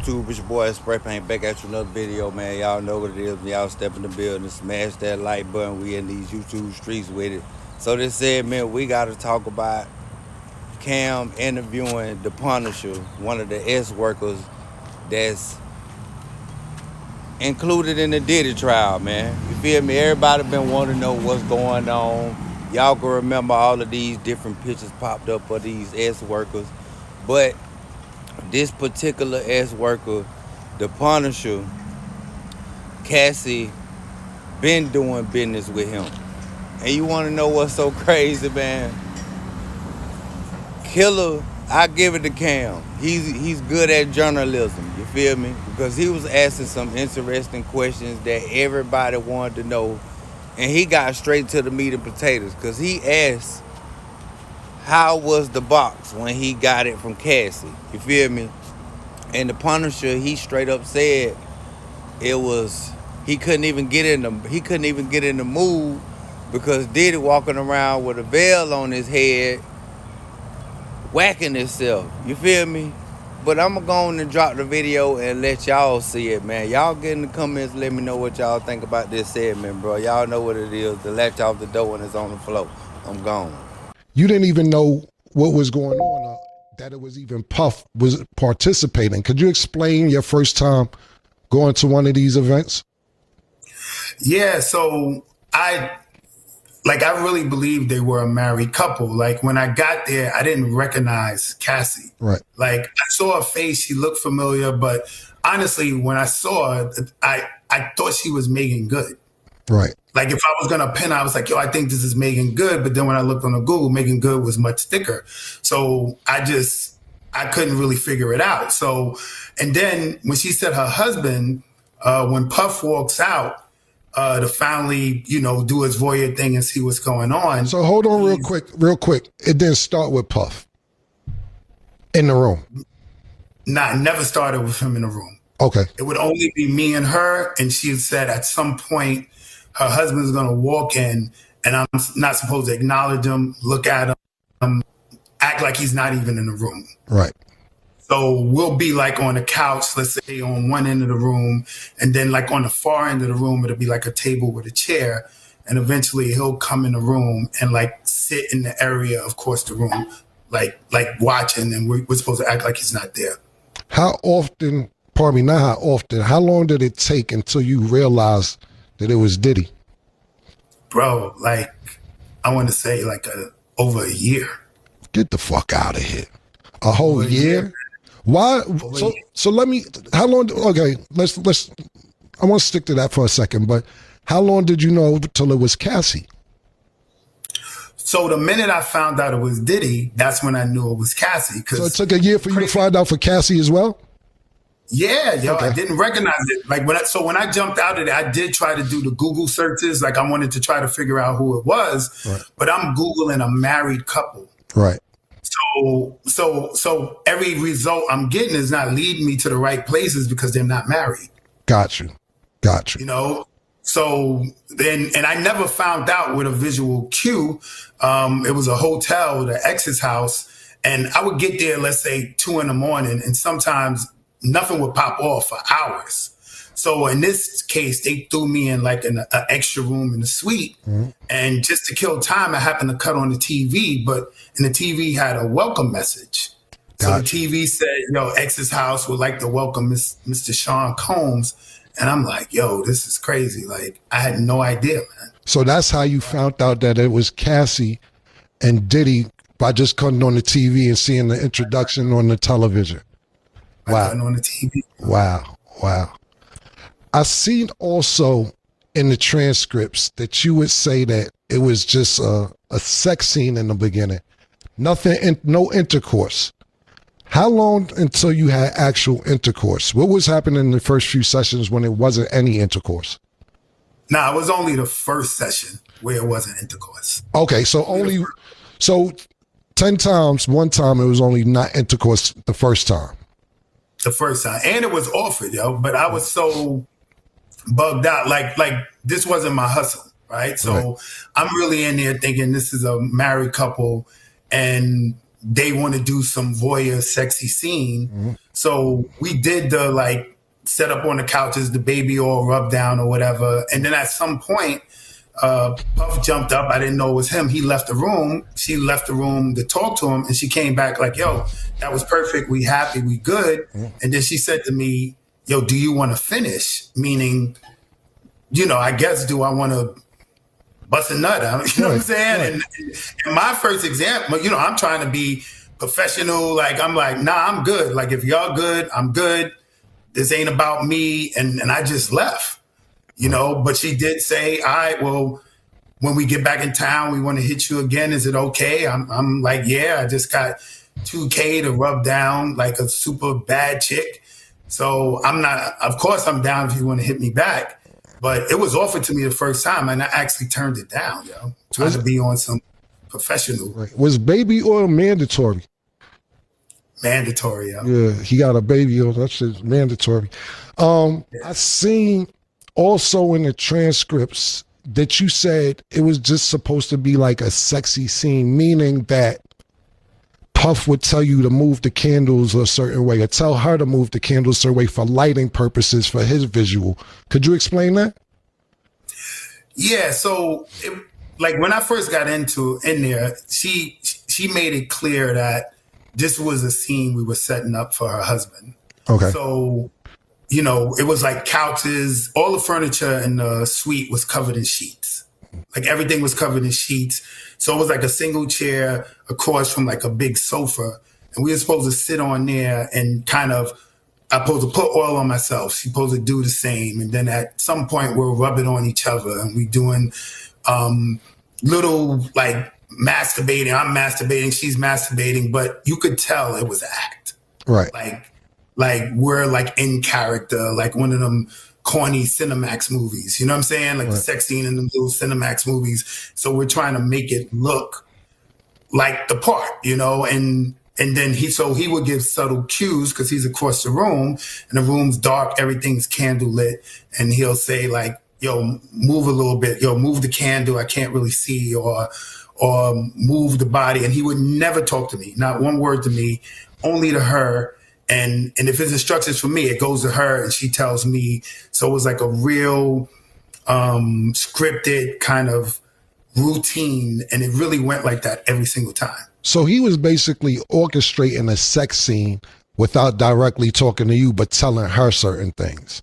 YouTube? It's your boy Spray Paint back at you another video, man. Y'all know what it is. Y'all step in the building, smash that like button. We in these YouTube streets with it. So this segment, we got to talk about Cam interviewing the Punisher, one of the S workers that's included in the Diddy trial, man. You feel me? Everybody been wanting to know what's going on. Y'all can remember all of these different pictures popped up of these S workers, but this particular S worker, the Punisher, Cassie, been doing business with him. And you want to know what's so crazy, man? Killer, I give it to Cam. He's good at journalism, you feel me? Because he was asking some interesting questions that everybody wanted to know. And he got straight to the meat and potatoes. Because he asked, how was the box when he got it from Cassie? You feel me? And the Punisher, he straight up said he couldn't even get in the mood because Diddy walking around with a veil on his head, whacking himself. You feel me? But I'm gonna go on and drop the video and let y'all see it, man. Y'all get in the comments, let me know what y'all think about this segment, bro. Y'all know what it is. The latch off the door when it's on the floor. I'm gone. You didn't even know what was going on, that it was even Puff was participating. Could you explain your first time going to one of these events? Yeah, so I really believed they were a married couple. Like when I got there, I didn't recognize Cassie. Right. Like I saw her face, she looked familiar, but honestly, when I saw her, I thought she was Megan Good. Right. Like if I was gonna pin, I was like, yo, I think this is Megan Good. But then when I looked on the Google, Megan Good was much thicker. So I couldn't really figure it out. So, and then when she said her husband, when Puff walks out, to finally, do his voyeur thing and see what's going on. So hold on real quick. It didn't start with Puff in the room. Nah, it never started with him in the room. Okay. It would only be me and her. And she said at some point, her husband's going to walk in and I'm not supposed to acknowledge him, look at him, act like he's not even in the room. Right. So we'll be like on the couch, let's say on one end of the room, and then like on the far end of the room, it'll be like a table with a chair. And eventually he'll come in the room and like sit in the area, of course, the room, like watching, and we're supposed to act like he's not there. How often, pardon me, not how often, how long did it take until you realized that it was Diddy? Bro, like, I want to say like over a year. Get the fuck out of here. A whole year? Why? So let me, how long, okay, let's, I want to stick to that for a second, but how long did you know till it was Cassie? So the minute I found out it was Diddy, that's when I knew it was Cassie. So it took a year for you to find out for Cassie as well? Yeah, yo, okay. I didn't recognize it. Like when I jumped out of it, I did try to do the Google searches. Like I wanted to try to figure out who it was, right. But I'm Googling a married couple. Right. So every result I'm getting is not leading me to the right places because they're not married. Got you. So then, and I never found out with a visual cue. It was a hotel, the ex's house, and I would get there, let's say 2 a.m, and sometimes nothing would pop off for hours. So in this case, they threw me in like an extra room in the suite. Mm-hmm. And just to kill time, I happened to cut on the TV, but in the TV had a welcome message. So the TV said, yo, ex's house would like to welcome Mr. Sean Combs. And I'm like, yo, this is crazy. Like, I had no idea, man. So that's how you found out that it was Cassie and Diddy by just cutting on the TV and seeing the introduction on the television. Wow. On the TV. Wow. I seen also in the transcripts that you would say that it was just a sex scene in the beginning. Nothing, no intercourse. How long until you had actual intercourse? What was happening in the first few sessions when it wasn't any intercourse? Nah, it was only the first session where it wasn't intercourse. Okay, so 10 times, one time it was only not intercourse the first time. The first time. And it was offered, yo, but I was so bugged out. Like this wasn't my hustle, right? So right. I'm really in there thinking this is a married couple and they want to do some voyeur sexy scene. Mm-hmm. So we did the like set up on the couches, the baby oil rub down or whatever. And then at some point, Puff jumped up. I didn't know it was him. He left the room. She left the room to talk to him, and she came back like, "Yo, that was perfect. We happy. We good." And then she said to me, "Yo, do you want to finish?" Meaning, I guess, do I want to bust a nut out? You know what I'm saying? And my first example, I'm trying to be professional. Like, I'm like, nah, I'm good. Like, if y'all good, I'm good. This ain't about me. And I just left, but she did say, all right, well, when we get back in town, we want to hit you again. Is it okay? I'm like, yeah, I just got $2K to rub down like a super bad chick. So of course I'm down if you want to hit me back. But it was offered to me the first time, and I actually turned it down, trying to be on some professional. Right. Was baby oil mandatory? Mandatory, Yeah, he got a baby oil. That's just mandatory. I seen also in the transcripts that you said it was just supposed to be like a sexy scene, meaning that Puff would tell you to move the candles a certain way, or tell her to move the candles a certain way for lighting purposes for his visual. Could you explain that? Yeah, so like when I first got in there, she made it clear that this was a scene we were setting up for her husband. Okay. So, it was like couches, all the furniture in the suite was covered in sheets. Like everything was covered in sheets. So it was like a single chair across from like a big sofa. And we were supposed to sit on there and I'm supposed to put oil on myself. She's supposed to do the same. And then at some point we're rubbing on each other and we doing little like masturbating. I'm masturbating, she's masturbating, but you could tell it was act. Right. Like we're like in character, like one of them corny Cinemax movies. You know what I'm saying? Like the sex scene in them little Cinemax movies. So we're trying to make it look like the part, and then he would give subtle cues because he's across the room and the room's dark, everything's candle lit. And he'll say like, yo, move a little bit, yo, move the candle, I can't really see, or move the body. And he would never talk to me, not one word to me, only to her. And if his instructions for me, it goes to her and she tells me. So it was like a real scripted kind of routine. And it really went like that every single time. So he was basically orchestrating a sex scene without directly talking to you, but telling her certain things.